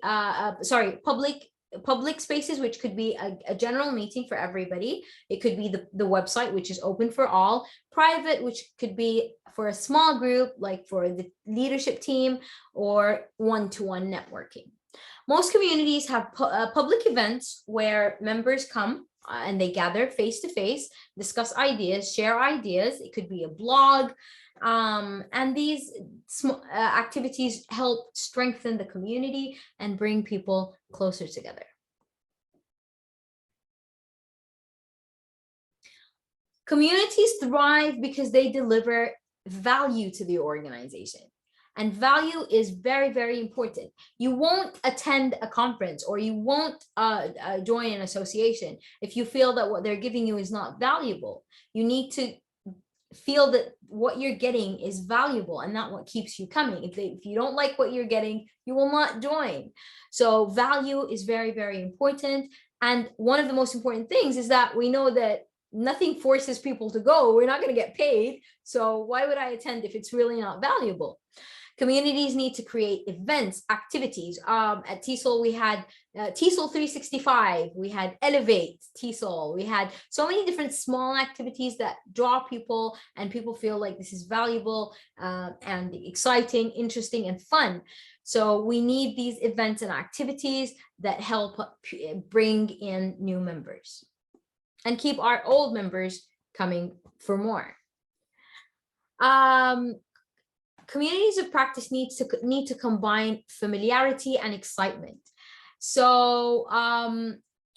B: public spaces, which could be a general meeting for everybody. It could be the website, which is open for all. Private, which could be for a small group, like for the leadership team, or one-to-one networking. Most communities have public events where members come and they gather face-to-face, discuss ideas, share ideas. It could be a blog. And these activities help strengthen the community and bring people closer together. Communities thrive because they deliver value to the organization. And value is very, very important. You won't attend a conference, or you won't join an association if you feel that what they're giving you is not valuable. You need to feel that what you're getting is valuable and not what keeps you coming. If you don't like what you're getting, you will not join. So value is very, very important. And one of the most important things is that we know that nothing forces people to go. We're not going to get paid. So why would I attend if it's really not valuable? Communities need to create events, activities. At TESOL, we had TESOL 365, we had Elevate TESOL, we had so many different small activities that draw people, and people feel like this is valuable and exciting, interesting, and fun. So we need these events and activities that help bring in new members and keep our old members coming for more. Communities of practice need to combine familiarity and excitement. So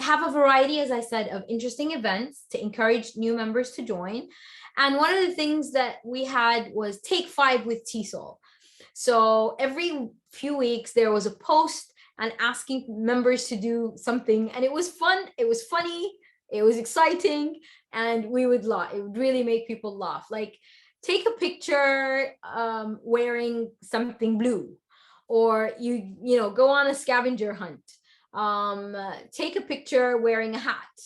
B: have a variety, as I said, of interesting events to encourage new members to join. And one of the things that we had was Take 5 with TESOL. So every few weeks there was a post and asking members to do something, and it was fun, it was funny, it was exciting, and we would laugh. It would really make people laugh. Like, take a picture wearing something blue, or you know, go on a scavenger hunt. Take a picture wearing a hat.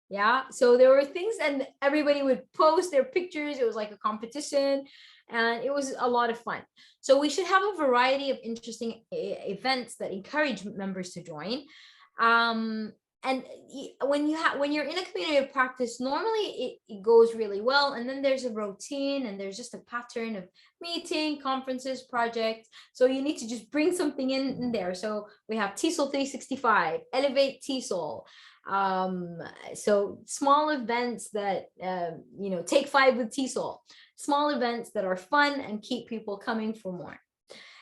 B: Yeah, so there were things, and everybody would post their pictures. It was like a competition, and it was a lot of fun. So we should have a variety of interesting events that encourage members to join. when you're in a community of practice, normally it goes really well, and then there's a routine and there's just a pattern of meeting, conferences, projects. So you need to just bring something in there. So we have TESOL 365, Elevate TESOL. So small events that take 5 with TESOL, small events that are fun and keep people coming for more.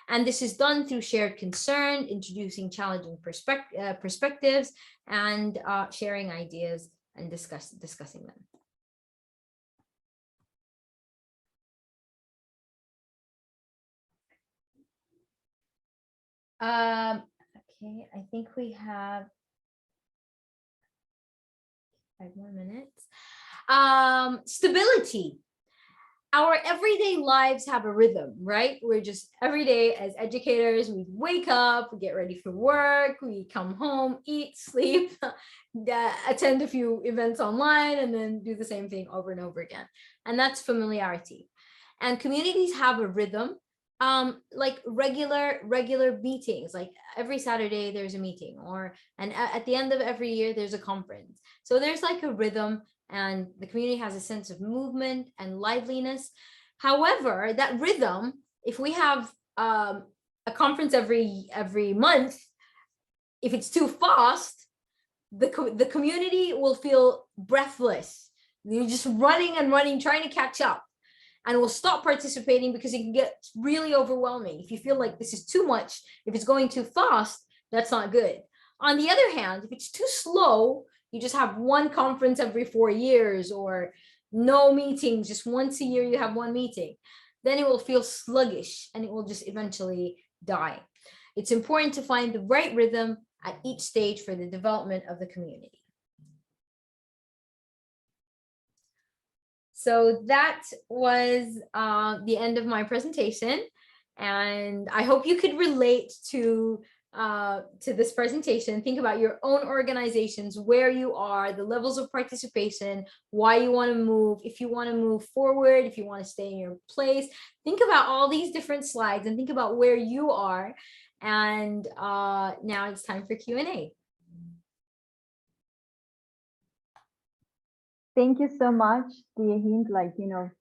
B: And this is done through shared concern, introducing challenging perspectives, and sharing ideas and discussing them. Okay, I think we have 5 more minutes. Stability. Our everyday lives have a rhythm, right? We're just every day as educators, we wake up, we get ready for work, we come home, eat, sleep, attend a few events online, and then do the same thing over and over again. And that's familiarity. And communities have a rhythm, like regular meetings, like every Saturday there's a meeting, and at the end of every year there's a conference. So there's like a rhythm, and the community has a sense of movement and liveliness. However, that rhythm, if we have a conference every month, if it's too fast, the community will feel breathless. You're just running and running, trying to catch up, and will stop participating because it can get really overwhelming. If you feel like this is too much, if it's going too fast, that's not good. On the other hand, if it's too slow, you just have one conference every 4 years, or no meetings, just once a year you have one meeting, then it will feel sluggish and it will just eventually die. It's important to find the right rhythm at each stage for the development of the community. So that was the end of my presentation, and I hope you could relate to this presentation. Think about your own organizations, where you are, the levels of participation, why you want to move, if you want to move forward, if you want to stay in your place. Think about all these different slides and think about where you are. And now it's time for Q&A.
A: Thank you so much, dear Hind. Like,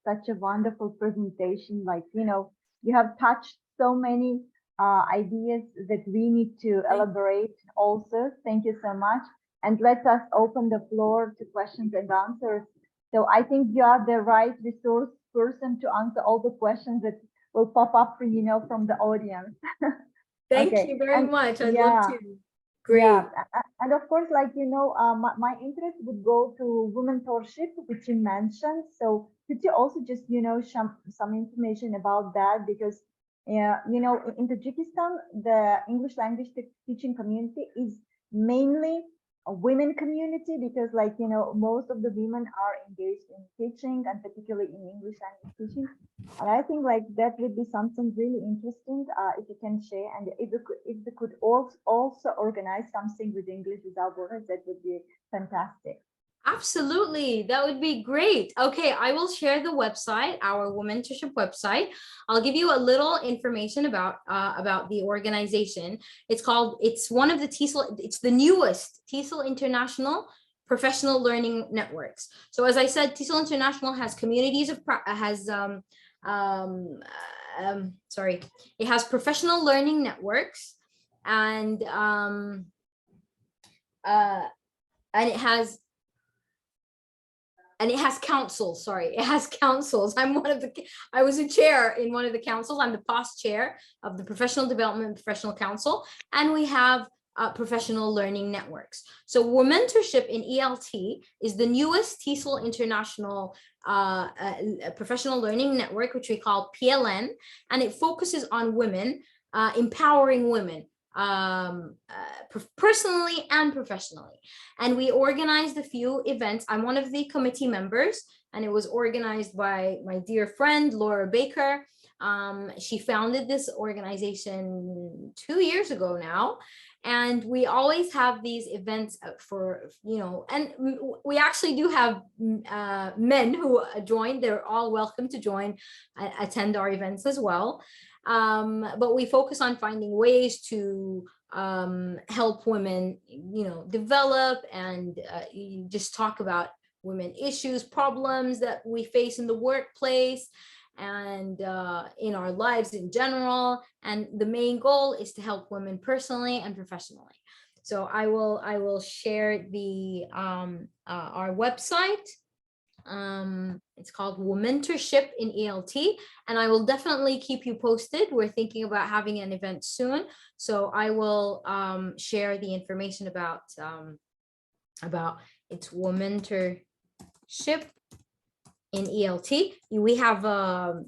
A: such a wonderful presentation. Like, you have touched so many ideas that we need to elaborate also. Thank you so much. And let us open the floor to questions and answers. So I think you are the right resource person to answer all the questions that will pop up for, from the audience.
B: Thank you very much. I'd love to. Great.
A: Yeah, and of course, like, my interest would go to womentorship, which you mentioned. So could you also just, some information about that? Because, in Tajikistan, the English language teaching community is mainly a women community, because, like, most of the women are engaged in teaching, and particularly in English language teaching. And I think like that would be something really interesting if you can share, and if they could also organize something with English Without Borders, that would be fantastic.
B: Absolutely, that would be great. Okay, I will share the website, our womentorship website. I'll give you a little information about the organization. It's one of the TESOL, it's the newest TESOL International Professional Learning Networks. So as I said, TESOL International has communities of it has professional learning networks, and it has councils. Sorry, it has councils. I was a chair in one of the councils. I'm the past chair of the Professional Development and Professional Council, and we have professional learning networks. So Womentorship in ELT is the newest TESOL International professional learning network, which we call PLN, and it focuses on women, empowering women, personally and professionally. And we organized a few events. I'm one of the committee members, and it was organized by my dear friend Laura Baker. She founded this organization 2 years ago now, and we always have these events for, and we actually do have men who join. They're all welcome to join, attend our events as well. But we focus on finding ways to help women, develop and you just talk about women issues, problems that we face in the workplace and in our lives in general. And the main goal is to help women personally and professionally. So I will share the our website. It's called Womentorship in ELT, and I will definitely keep you posted. We're thinking about having an event soon, so I will share the information about its Womentorship in ELT. We have a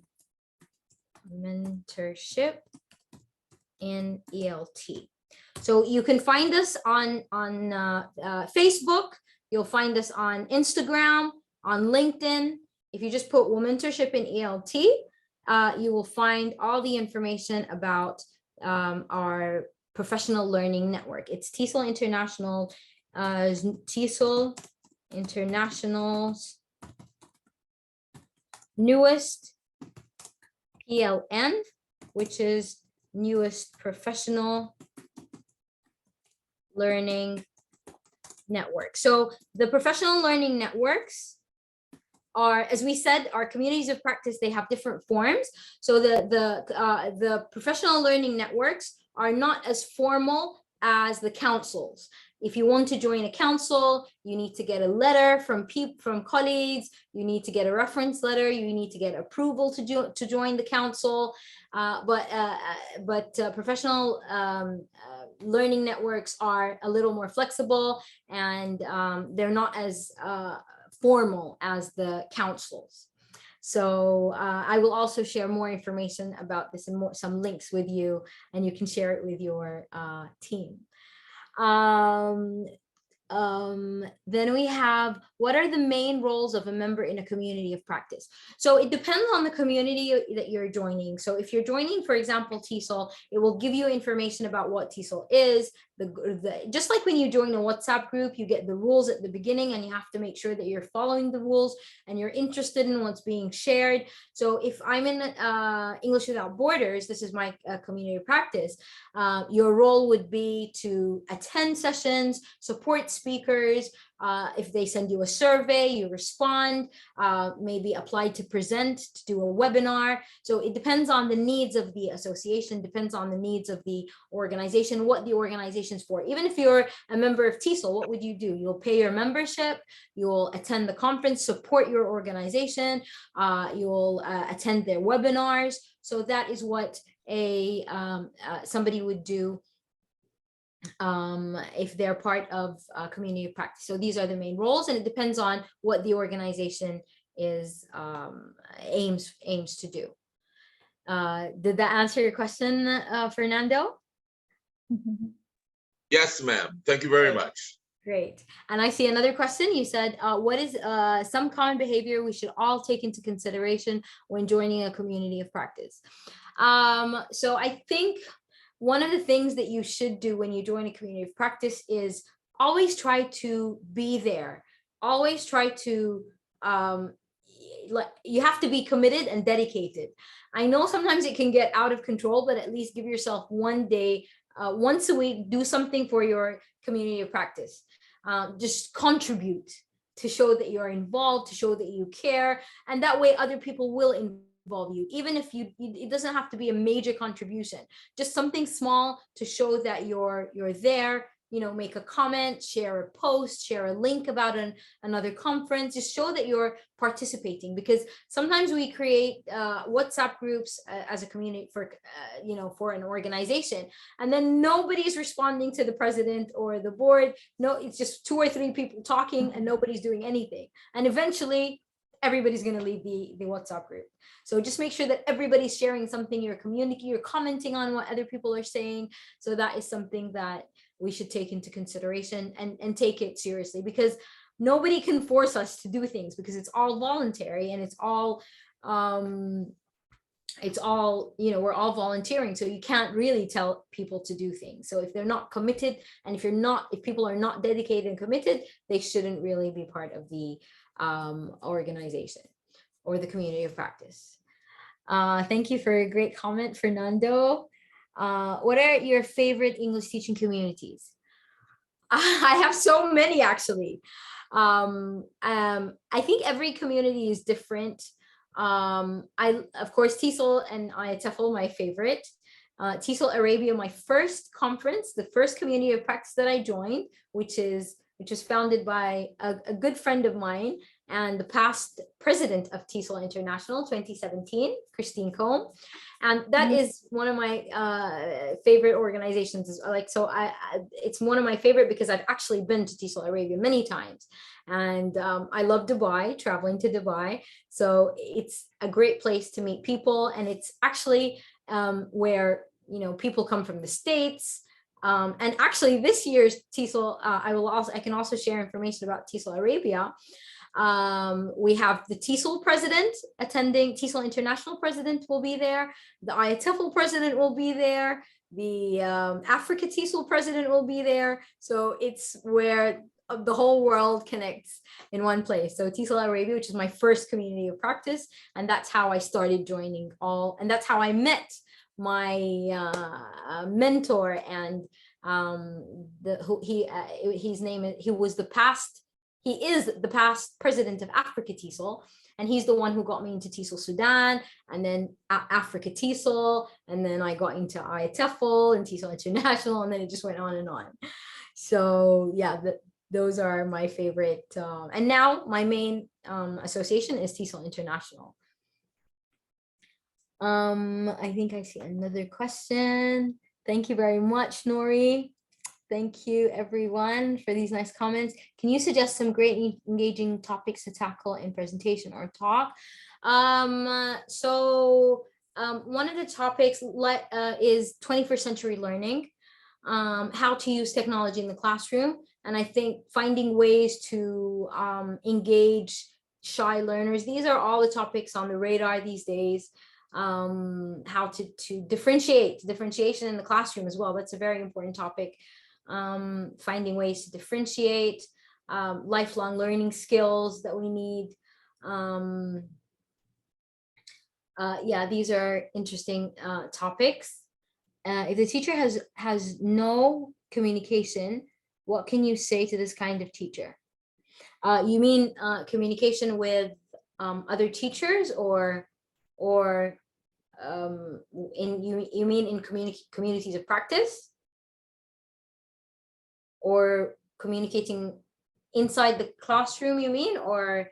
B: mentorship in ELT. So you can find us on Facebook. You'll find us on Instagram, on LinkedIn. If you just put Womentorship in ELT, you will find all the information about our professional learning network. It's TESOL International, TESOL International's newest PLN, which is newest professional learning network. So the professional learning networks are, as we said, our communities of practice. They have different forms. So the professional learning networks are not as formal as the councils. If you want to join a council, you need to get a letter from colleagues. You need to get a reference letter. You need to get approval to join the council. But professional learning networks are a little more flexible, and they're not as formal as the councils. So I will also share more information about this and some links with you, and you can share it with your team. Then we have, what are the main roles of a member in a community of practice? So it depends on the community that you're joining. So if you're joining, for example, TESOL, it will give you information about what TESOL is. Just like when you join a WhatsApp group, you get the rules at the beginning, and you have to make sure that you're following the rules and you're interested in what's being shared. So if I'm in English Without Borders, this is my community of practice, your role would be to attend sessions, support speakers. If they send you a survey, you respond, maybe apply to present, to do a webinar. So it depends on the needs of the association, depends on the needs of the organization, what the organization's for. Even if you're a member of TESOL, what would you do? You'll pay your membership, you'll attend the conference, support your organization, you'll attend their webinars. So that is what somebody would do if they're part of community of practice. So these are the main roles, and it depends on what the organization is aims to do. Did that answer your question, Fernando?
C: Yes, ma'am. Thank you very much.
B: Great. And I see another question. You said, what is some common behavior we should all take into consideration when joining a community of practice? So I think one of the things that you should do when you join a community of practice is always try to be there. Always try to, you have to be committed and dedicated. I know sometimes it can get out of control, but at least give yourself one day, once a week, do something for your community of practice. Just contribute to show that you're involved, to show that you care, and that way other people will involve you, even if it doesn't have to be a major contribution, just something small to show that you're there. Make a comment, share a post, share a link about another conference, just show that you're participating. Because sometimes we create WhatsApp groups as a community for an organization, and then nobody's responding to the president or the board. No, it's just 2 or 3 people talking and nobody's doing anything. And eventually everybody's going to leave the WhatsApp group. So just make sure that everybody's sharing something, you're communicating, you're commenting on what other people are saying. So that is something that we should take into consideration and take it seriously, because nobody can force us to do things, because it's all voluntary, and it's all we're all volunteering. So you can't really tell people to do things. So if they're not committed, and if people are not dedicated and committed, they shouldn't really be part of the organization or the community of practice. Thank you for a great comment, Fernando. What are your favorite English teaching communities? I have so many actually. I think every community is different. I of course TESOL and IATEFL my favorite. TESOL Arabia, my first conference, the first community of practice that I joined, which was founded by a good friend of mine and the past president of TESOL International 2017, Christine Combe. And that is one of my favorite organizations. Like, so it's one of my favorite because I've actually been to TESOL Arabia many times. And I love Dubai, traveling to Dubai. So it's a great place to meet people. And it's actually where, you know, people come from the States. And actually this year's TESOL, I can also share information about TESOL Arabia. We have the TESOL president attending. TESOL International president will be there. The IATEFL president will be there. The Africa TESOL president will be there. So it's where the whole world connects in one place. So TESOL Arabia, which is my first community of practice, and that's how I started joining all, and that's how I met my mentor and his name is, he is the past president of Africa TESOL, and he's the one who got me into TESOL Sudan, and then Africa TESOL, and then I got into IATEFL and TESOL International, and then it just went on and on. So yeah, those are my favorite. And now my main association is TESOL International. I think I see another question. Thank you very much, Nori. Thank you everyone for these nice comments. Can you suggest some great engaging topics to tackle in presentation or talk? One of the topics is 21st century learning, how to use technology in the classroom. And I think finding ways to engage shy learners. These are all the topics on the radar these days. How to differentiation in the classroom as well. That's a very important topic. Finding ways to differentiate, lifelong learning skills that we need. Yeah, these are interesting topics. If the teacher has no communication, what can you say to this kind of teacher? You mean communication with other teachers, or you mean in communities of practice, or communicating inside the classroom, you mean, or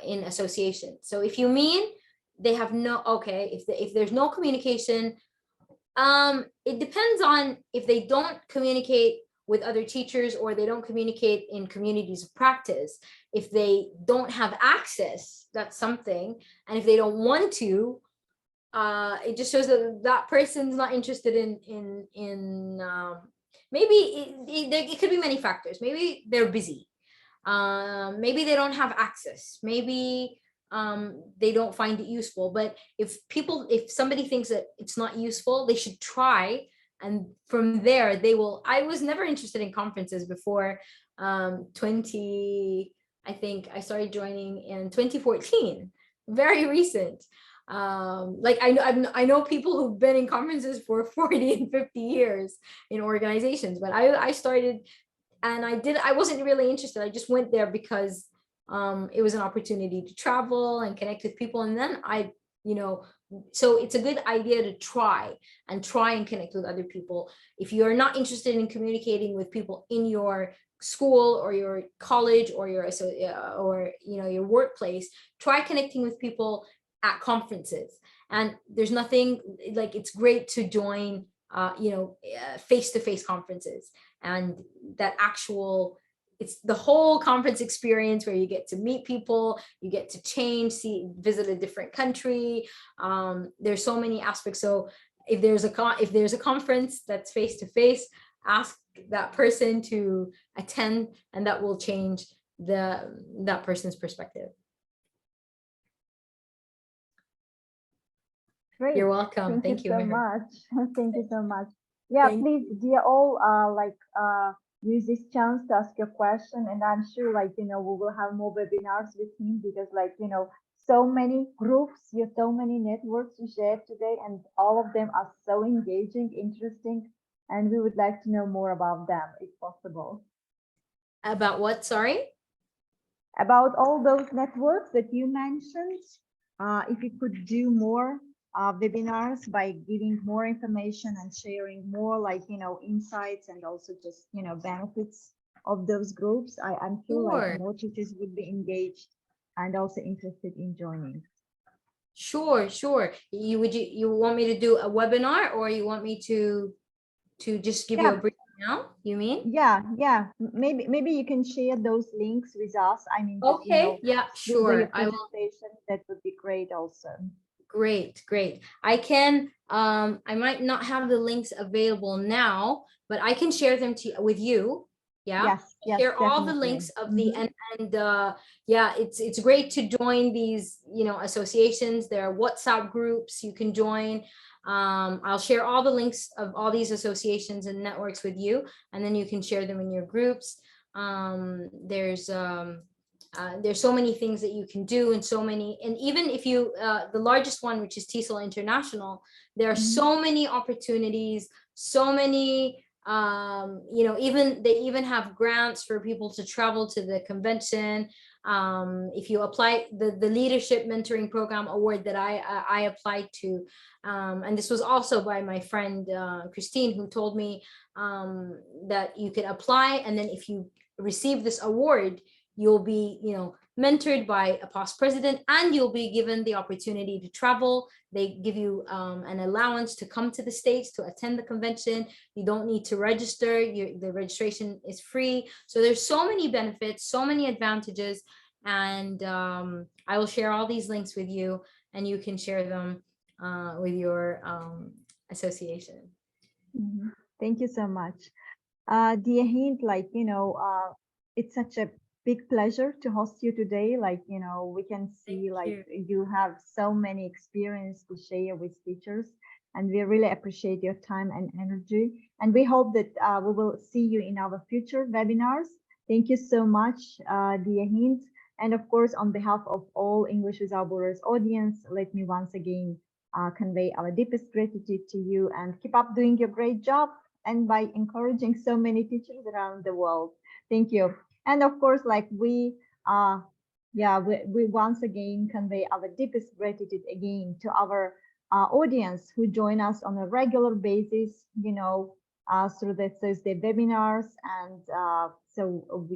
B: in association? So if you mean they have no, okay, if there's no communication, it depends on if they don't communicate with other teachers, or they don't communicate in communities of practice. If they don't have access, that's something. And if they don't want to, it just shows that that person's not interested in maybe it could be many factors. Maybe they're busy. Maybe they don't have access. Maybe they don't find it useful. But if somebody thinks that it's not useful, they should try. And from there, they will. I was never interested in conferences before I think I started joining in 2014, very recent. Like I know people who've been in conferences for 40 and 50 years in organizations, but I started, and I wasn't really interested. I just went there because it was an opportunity to travel and connect with people. And then so it's a good idea to try and connect with other people. If you're not interested in communicating with people in your school or your college or your workplace, try connecting with people at conferences. And there's nothing like, it's great to join face-to-face conferences, and that it's the whole conference experience where you get to meet people, you get to visit a different country. There's so many aspects. So if there's a conference that's face-to-face, ask that person to attend, and that will change that person's perspective.
A: Great.
B: You're welcome.
A: Thank you so much. Thank you so much. Yeah,
B: Thank
A: please, dear all, use this chance to ask your question, and I'm sure, we will have more webinars with him, because, so many groups, you have so many networks you shared today, and all of them are so engaging, interesting, and we would like to know more about them if possible.
B: About what? Sorry.
A: About all those networks that you mentioned, if you could do more webinars by giving more information and sharing more, like, insights and also just, benefits of those groups, I'm sure like
B: Sure.
A: more teachers would be engaged and also interested in joining.
B: Sure, sure. You want me to do a webinar, or you want me to just give you a
A: Yeah,
B: brief now? You mean?
A: yeah. Maybe you can share those links with us. I mean, just,
B: Okay, yeah,
A: do your
B: sure. I will.
A: presentation. That would be great also.
B: Great, great. I can, I might not have the links available now, but I can share them with you. Yeah.
A: Yes,
B: Share all the
A: definitely.
B: links of the,
A: Mhm.
B: and yeah, it's great to join these, associations. There are WhatsApp groups you can join. I'll share all the links of all these associations and networks with you, and then you can share them in your groups. There's so many things that you can do, and so many, and even if you, the largest one, which is TESOL International, there are
A: Mhm.
B: so many opportunities, so many, even they even have grants for people to travel to the convention. If you apply the leadership mentoring program award that I applied to, and this was also by my friend Christine, who told me that you could apply, and then if you receive this award, you'll be, mentored by a past president, and you'll be given the opportunity to travel. They give you an allowance to come to the States to attend the convention. You don't need to register. The registration is free. So there's so many benefits, so many advantages. And I will share all these links with you, and you can share them with your association.
A: Mhm. Thank you so much. Dear Hind, it's such a big pleasure to host you today. We can
B: Thank
A: see like
B: you.
A: you have so many experience to share with teachers, and we really appreciate your time and energy. And we hope that we will see you in our future webinars. Thank you so much, dear Hind. And of course, on behalf of all English Without Borders audience, let me once again convey our deepest gratitude to you, and keep up doing your great job and by encouraging so many teachers around the world. Thank you. And of course, like we once again convey our deepest gratitude again to our audience who join us on a regular basis, through the Thursday webinars. And so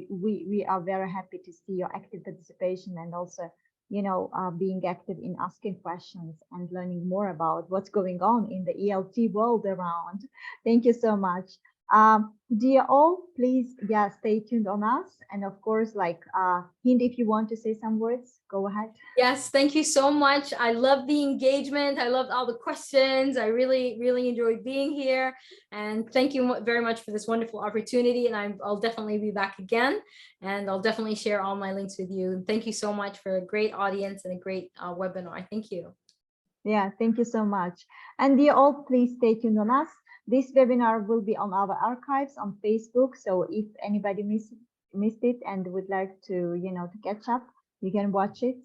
A: we are very happy to see your active participation, and also being active in asking questions and learning more about what's going on in the ELT world around. Thank you so much. Dear all, please, stay tuned on us. And of course, Hind, if you want to say some words, go ahead.
B: Yes, thank you so much. I love the engagement. I loved all the questions. I really, really enjoyed being here. And thank you very much for this wonderful opportunity. And I'll definitely be back again. And I'll definitely share all my links with you. Thank you so much for a great audience and a great webinar. Thank you.
A: Yeah, thank you so much. And dear all, please stay tuned on us. This webinar will be on our archives on Facebook. So if anybody missed it and would like to catch up, you can watch it.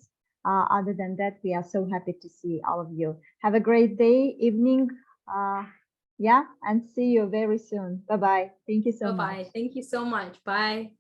A: Other than that, we are so happy to see all of you. Have a great day, evening. And see you very soon. Bye-bye. Thank you so much.
B: Bye-bye. Thank you so much. Bye.